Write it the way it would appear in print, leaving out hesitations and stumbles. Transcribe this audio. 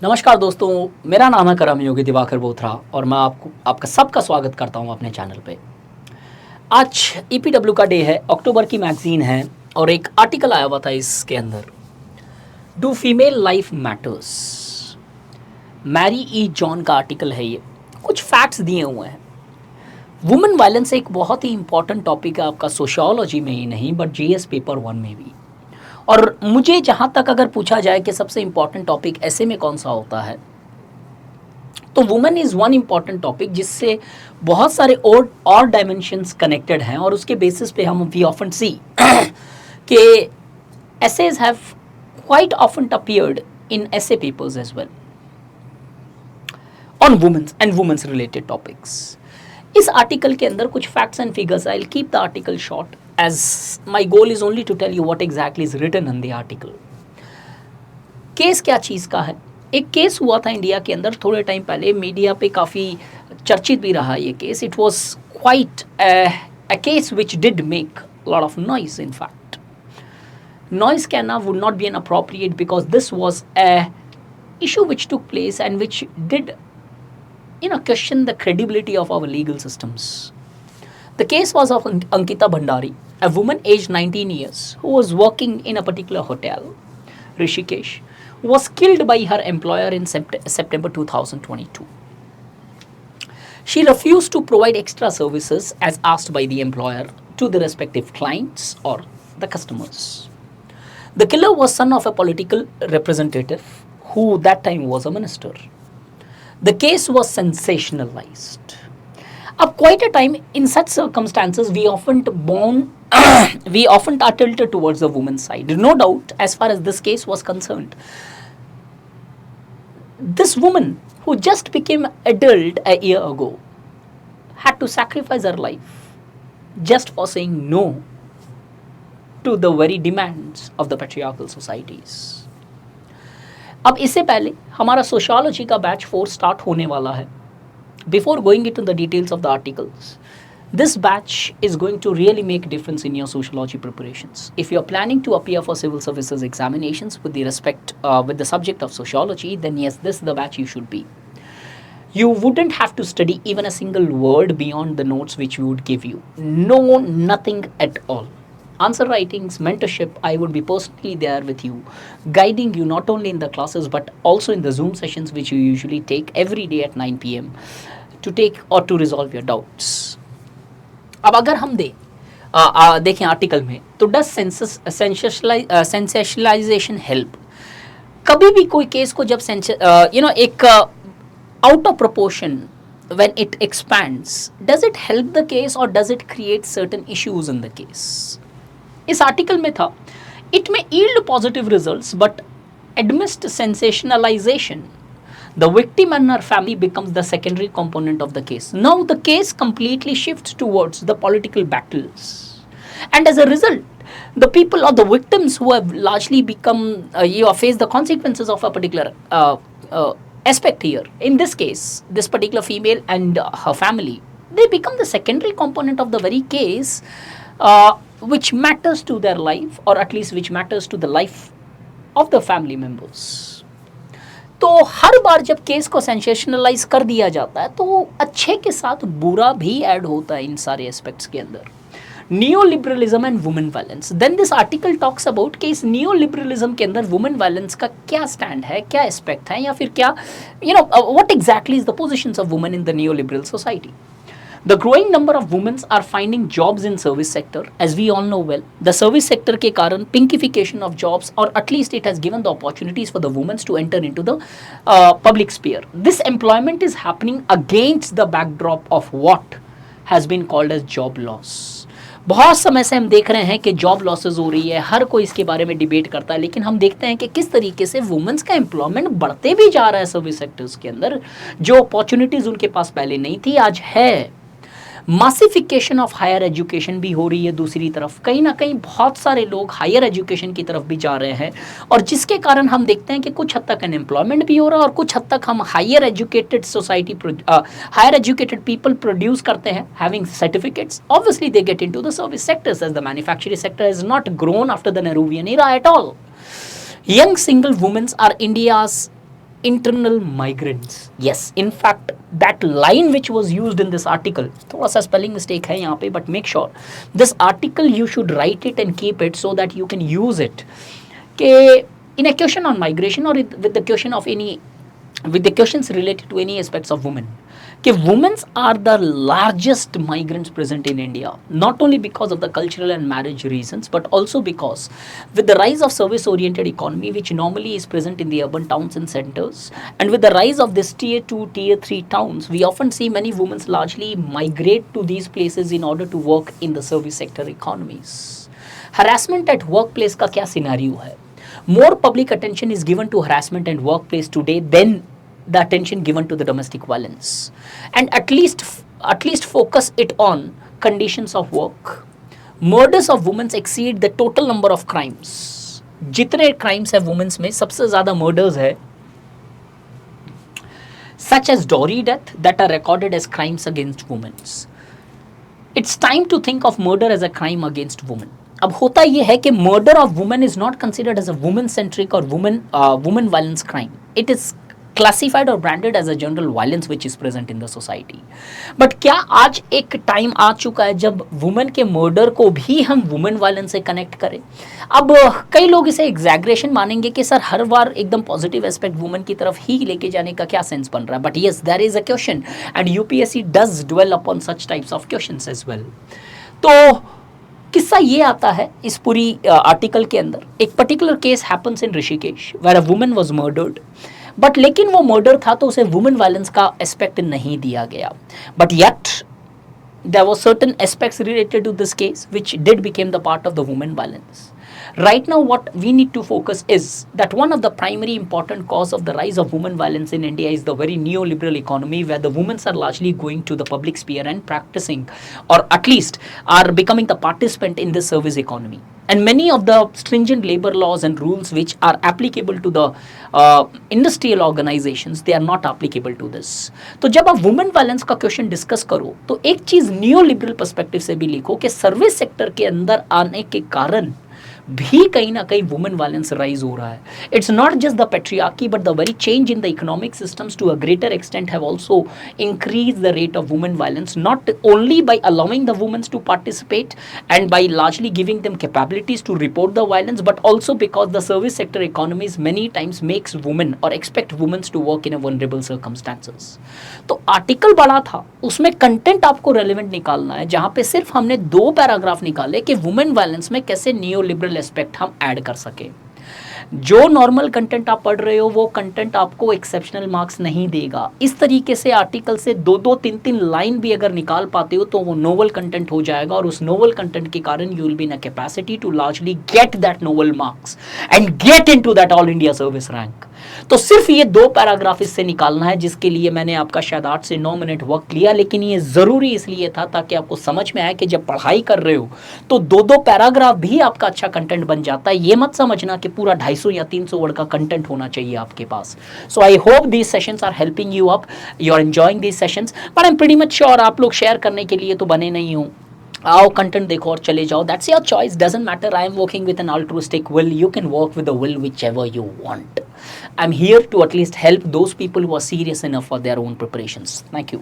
नमस्कार दोस्तों, मेरा नाम है करम योगी दिवाकर बोथरा और मैं आपका सबका स्वागत करता हूं अपने चैनल पे। आज ईपीडब्ल्यू का डे है, अक्टूबर की मैगजीन है और एक आर्टिकल आया हुआ था इसके अंदर, do female life matters. Mary E John का आर्टिकल है ये। कुछ फैक्ट्स दिए हुए हैं। वुमेन वायलेंस एक बहुत ही इंपॉर्टेंट टॉपिक है आपका सोशियोलॉजी में ही नहीं बट जीएस पेपर 1 में भी। और मुझे जहाँ तक अगर पूछा जाए कि सबसे इंपॉर्टेंट टॉपिक ऐसे में कौन सा होता है, तो women is one important topic जिससे बहुत सारे और डायमेंशंस कनेक्टेड हैं और उसके बेसिस पे हम वी ऑफन सी कि essays have quite often appeared in essay papers as well on women's related topics. इस आर्टिकल के अंदर कुछ facts and figures, I will keep the article short as my goal is only to tell you what exactly is written in the article. Case क्या चीज़ का है? एक case हुआ था इंडिया के अंदर थोड़े टाइम पहले, मीडिया पे काफ़ी चर्चित भी रहा ये case. It was quite a case which did make a lot of noise. In fact, noise कहना would not be inappropriate because this was a issue which took place and which did question the credibility of our legal systems. The case was of Ankita Bhandari, a woman aged 19 years who was working in a particular hotel, Rishikesh, who was killed by her employer in September 2022. She refused to provide extra services as asked by the employer to the respective clients or the customers. The killer was son of a political representative who that time was a minister. The case was sensationalized. Up quite a time in such circumstances, we often are tilted towards the woman's side. No doubt, as far as this case was concerned, this woman who just became adult a year ago had to sacrifice her life just for saying no to the very demands of the patriarchal societies. अब इससे पहले हमारा sociology का batch 4 start होने वाला है. Before going into the details of the articles, this batch is going to really make a difference in your sociology preparations. If you are planning to appear for civil services examinations with the subject of sociology, then yes, this is the batch you should be. You wouldn't have to study even a single word beyond the notes which we would give you. No, nothing at all. Answer writings, mentorship, I would be personally there with you, guiding you not only in the classes but also in the Zoom sessions which you usually take every day at 9 p.m. to take or to resolve your doubts. अब अगर हम देखें article में, तो does sensationalisation help? कभी भी कोई case को जब एक out of proportion when it expands, does it help the case or does it create certain issues in the case? इस आर्टिकल में था, it may yield positive results but amidst sensationalization, the victim and her family becomes the secondary component of the case. Now the case completely shifts towards the political battles, and as a result, the people or the victims who have largely become face the consequences of a particular aspect here. In this case, this particular female and her family, they become the secondary component of the very case, which matters to their life or at least which matters to the life of the family members. तो हर बार जब case को sensationalise कर दिया जाता है तो अच्छे के साथ बुरा भी ऐड होता है इन सारे एस्पेक्ट्स के अंदर. Neoliberalism and women violence. Then this article talks about कि इस नियोलिबरलिज्म के अंदर वुमेन वायलेंस का क्या स्टैंड है, क्या एस्पेक्ट है, या फिर क्या what exactly is the positions of women in the neoliberal society. The growing number of women are finding jobs in service sector, as we all know well. The service sector के कारण pinkification of jobs, or at least it has given the opportunities for the women to enter into the public sphere. This employment is happening against the backdrop of what has been called as job loss. बहुत समय से हम देख रहे हैं कि job losses हो रही है, हर कोई इसके बारे में डिबेट करता है, लेकिन हम देखते हैं कि किस तरीके से वुमेन्स का एम्प्लॉयमेंट बढ़ते भी जा रहा है सर्विस सेक्टर्स के अंदर. जो अपॉर्चुनिटीज़ उनके पास पहले नहीं थी आज है. मासिफिकेशन ऑफ हायर एजुकेशन भी हो रही है. दूसरी तरफ कहीं ना कहीं बहुत सारे लोग हायर एजुकेशन की तरफ भी जा रहे हैं, और जिसके कारण हम देखते हैं कि कुछ हद तक अनएम्प्लॉयमेंट भी हो रहा है और कुछ हद तक हम higher educated society, higher educated people produce करते हैं having certificates. Obviously they get into the service sectors as the manufacturing sector has not grown after the Nehruvian era at all. Young single women are internal migrants. Yes, in fact that line which was used in this article, थोड़ा सा spelling mistake है यहाँ पे, but make sure this article you should write it and keep it so that you can use it कि in a question on migration or with the question of any with the questions related to any aspects of women, कि women are the largest migrants present in India, not only because of the cultural and marriage reasons, but also because with the rise of service-oriented economy, which normally is present in the urban towns and centers, and with the rise of this tier 2, tier 3 towns, we often see many women largely migrate to these places in order to work in the service sector economies. Harassment at workplace का क्या scenario है? More public attention is given to harassment and workplace today than the attention given to the domestic violence, and at least focus it on conditions of work. Murders of women exceed the total number of crimes. जितने crimes है women's में सबसे ज़्यादा murders है, such as dowry death, that are recorded as crimes against women. It's time to think of murder as a crime against women. अब होता ये है कि murder of women is not considered as a woman centric or woman violence crime. It is classified or branded as a general violence which is present in the society. But क्या आज एक time आ चुका है जब women के murder को भी हम वुमेन वायलेंस से कनेक्ट करें? अब कई लोग इसे एग्जैग्रेशन मानेंगे कि सर हर बार एकदम पॉजिटिव एस्पेक्ट वुमेन की तरफ ही लेके जाने का क्या सेंस बन रहा है, but yes there is a question and UPSC does dwell upon such types of questions as well. तो किस्सा ये आता है इस पूरी आर्टिकल के अंदर, एक particular case happens in Rishikesh where a woman was murdered, but लेकिन वो मर्डर था तो उसे वुमेन वायलेंस का एस्पेक्ट नहीं दिया गया, but yet there were certain aspects related to this case which did become the part of the women violence. Right now what we need to focus is that one of the primary important cause of the rise of women violence in India is the very neoliberal economy where the women are largely going to the public sphere and practicing, or at least are becoming the participant in the service economy. And many of the stringent labor laws and rules which are applicable to the industrial organizations, they are not applicable to this. तो जब आप women violence का question discuss करो तो एक चीज neo liberal perspective से भी लिखो कि सर्विस सेक्टर के अंदर आने के कारण भी कहीं ना कहीं वुमेन वायलेंस राइज हो रहा है. It's not just the patriarchy but the very change in the economic systems to a greater extent have also increased the rate of women violence, not only by allowing the women to participate and by largely giving them capabilities to report the violence, but also because the service sector economies many times makes women or expect women to work in a vulnerable circumstances. तो article बड़ा था, उसमें content आपको relevant निकालना है, जहां पे सिर्फ हमने 2 पैराग्राफ निकाले कि वुमेन वायलेंस में कैसे नियो लिबरल एस्पेक्ट हम ऐड कर सके. जो नॉर्मल कंटेंट आप पढ़ रहे हो वो कंटेंट आपको एक्सेप्शनल मार्क्स नहीं देगा. इस तरीके से आर्टिकल से 2-2, 3-3 लाइन भी अगर निकाल पाते हो तो वो नोवल कंटेंट हो जाएगा, और उस नोवल कंटेंट के कारण you will be in a capacity to largely get that novel marks and get into that all India service rank. तो सिर्फ ये 2 पैराग्राफ इससे निकालना है, जिसके लिए मैंने आपका शायद 8 से 9 मिनट वक्त लिया, लेकिन ये ज़रूरी इसलिए था ताकि आपको समझ में आए कि जब पढ़ाई कर रहे हो तो 2-2 पैराग्राफ भी आपका अच्छा कंटेंट बन जाता है. ये मत समझना कि पूरा 250 या 300 वर्ड का कंटेंट होना चाहिए आपके पास. So I hope these sessions are helping you up, you are enjoying these sessions, but I am pretty much sure आप लोग शेयर करने के लिए तो बने नहीं हो. आओ कंटेंट देखो और चले जाओ, that's your choice, doesn't matter. I am working with an altruistic will, you can work with the will whichever you want. I'm here to at least help those people who are serious enough for their own preparations. Thank you.